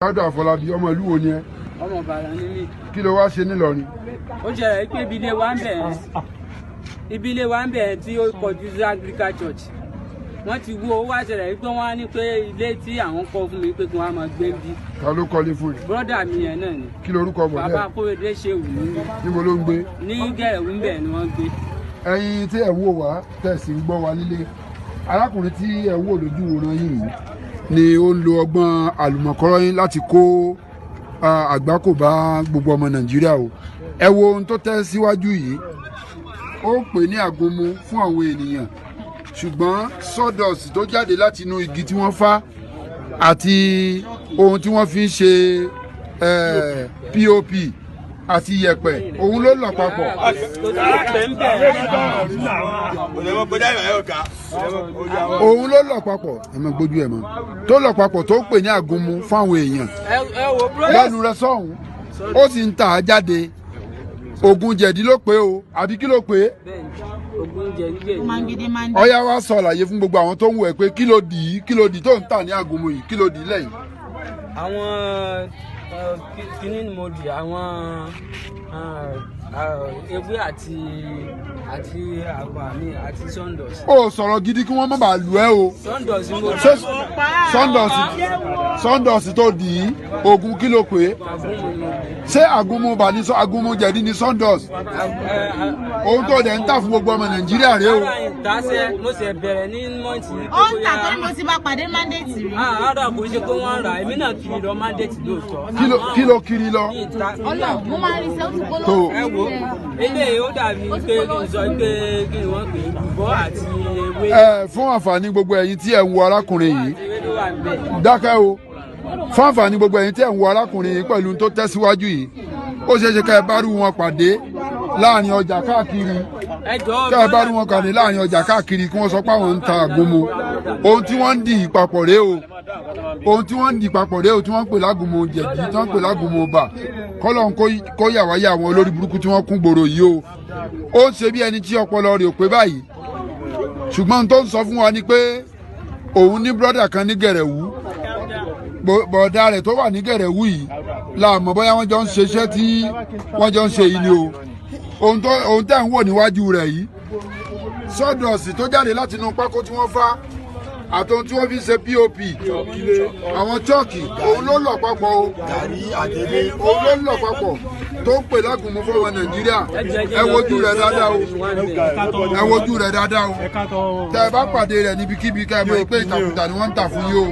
Dádò Àfọlábí ọmọ ìlú wo ni ẹ? Ọmọ Ìbàdàn ni mí. Kí ló wá ṣe nílọrin? Ó jẹ́ pé ibi ilé wa ń bẹ̀ tí ó kọjú sí Anglican Church. Wọ́n ti wó, ó wá ṣẹlẹ̀ pé wọ́n á ní pé ilé tí àwọn kọ́ fún mi pé kí wọ́n á máa gbé bí. Ta ló kọ́lé fún ẹ? Bọ́dà mi yẹn náà ni. Kí lorúkọ bọ̀ Bàbá Kóredé ṣe wù mí. Níbo ló ń gbé? Ní Gẹ̀rẹ̀wú ń bẹ̀ ni wọ́n gbé. Ẹ̀yin tí ẹ̀ ń wò wá tẹ̀sí ń gbọ́ wa nílé. Arákùnrin tí ẹ̀ ń wò lójú wòran yìí ni ó ń lo ọgbọ́n àlùmọ̀kọ́rọ́ yín láti kó àgbákò bá gbogbo ọmọ Nàìjíríà o. Ẹ wo ohun tó tẹ́ síwájú yìí. Ó pè ní àgúnmu fún àwọn ènìyàn. Ṣùgbọ́n sawdust tó jáde láti inú igi tí wọ́n fá àti ohun tí wọ́n fi ń ṣe POP àti yẹ̀pẹ̀ òun ló lọ papọ̀. Òun ló lọ papọ̀ ẹ máa gbójú ẹ mọ́ tó lọ papọ̀ tó pè ní àgúnmu fáwọn èèyàn lẹ́nu rẹ sọ́hún ó sì ń tà á jáde. Ògùn jẹ̀dí ló pé o àbí kí ló pé? Ọ̀yá wa sọ àlàyé fún gbogbo àwọn tó ń wò ẹ́ pé kí ló dì í tó ń tà ní àgúnmu yìí kí ló dì í lẹ́yìn. Àwọn kíní ni mo dì àwọn ewé àti àgbà mi àti sawdust. Ó sọ̀rọ̀ gidi kí wọ́n má bàa lù ẹ́ o. Sawdust tó dì í Ògùn kí ló pé? Ṣé àgúnmu bà ní àgúnmu jẹ̀dí ní sawdust? Ohun tó dẹ̀ ń tà fún gbogbo ọmọ Nàìjíríà rèé o. Mo sì bẹ̀rẹ̀ ní mọ́ǹtì yìí. Ó ń tà tó ní mo ti bá pàdé mandate rí. Àádọ́ kò ṣe pé wọ́n rà èmi náà kiri lọ mandate lóòótọ́. Kí ló kiri lọ? Ọlọ́run mo máa rí iṣẹ́ ó ti polówó. Ẹ wo eléyìí ó dàbí pé kí n sọ pé kí ni wọ́n pè é bọ́ àti ewé. Fún àǹfààní gbogbo ẹ̀yin tí ẹ̀ ń wo arákùnrin yìí dákẹ́ o. Fún àǹfààní gbogbo ẹ̀yin tí ẹ̀ ń wo arákùnrin yìí pẹ̀lú tó tẹ̀síwájú yìí ó ṣeé ṣe ká ẹ bá rú wọn pàdé láàrin ọjà káàkiri ká ẹ bá rú wọn pàdé láàrin ọjà káàkiri kí wọ́n sọ pé àwọn ń ta àgúnmu. Ohun tí wọ́n ń dì papọ̀ rèé o. Ohun tí wọ́n ń dì papọ̀ rèé o tí wọ́n ń pè lágúnmu jẹ̀dí tí wọ́n ń pè lágúnmu bà. Kọ́lọ́hún kó yà wáyé àwọn olórí burúkú tí wọ́n kún gbòòrò yìí o. Ó ń ṣe bí ẹni tí ọpọlọ rẹ̀ ò pé báyìí. Ṣùgbọ́n tó ń sọ fún wa ni pé òun ní bírọ́dà kan ní Gẹ̀rẹ̀wú. Bọ̀dá rẹ̀ tó wà ní Gẹ̀rẹ̀wú yìí láàmú bóyá wọ́n jọ ń ṣe iṣẹ́ tí wọ́n jọ ń ṣe yìí ni o. Ohun tẹ́ ń wò níwájú rẹ̀ yìí sawdust tó jáde láti inú pákó tí wọ́n fá àtòun tí wọ́n fi ṣe POP àwọn chọ́ọ̀kì òun ló lọ papọ̀ o. Òun ló lọ papọ̀ tó ń pè lágúnmu fún ọmọ Nàìjíríà. Ẹ wojú rẹ̀ dáadáa o. Ẹ wojú rẹ̀ dáadáa o. Tẹ́ ẹ bá pàdé rẹ̀ níbikíbi ká ẹ mọ̀ pé ìtàkùtà ni wọ́n ń tà fún yín o.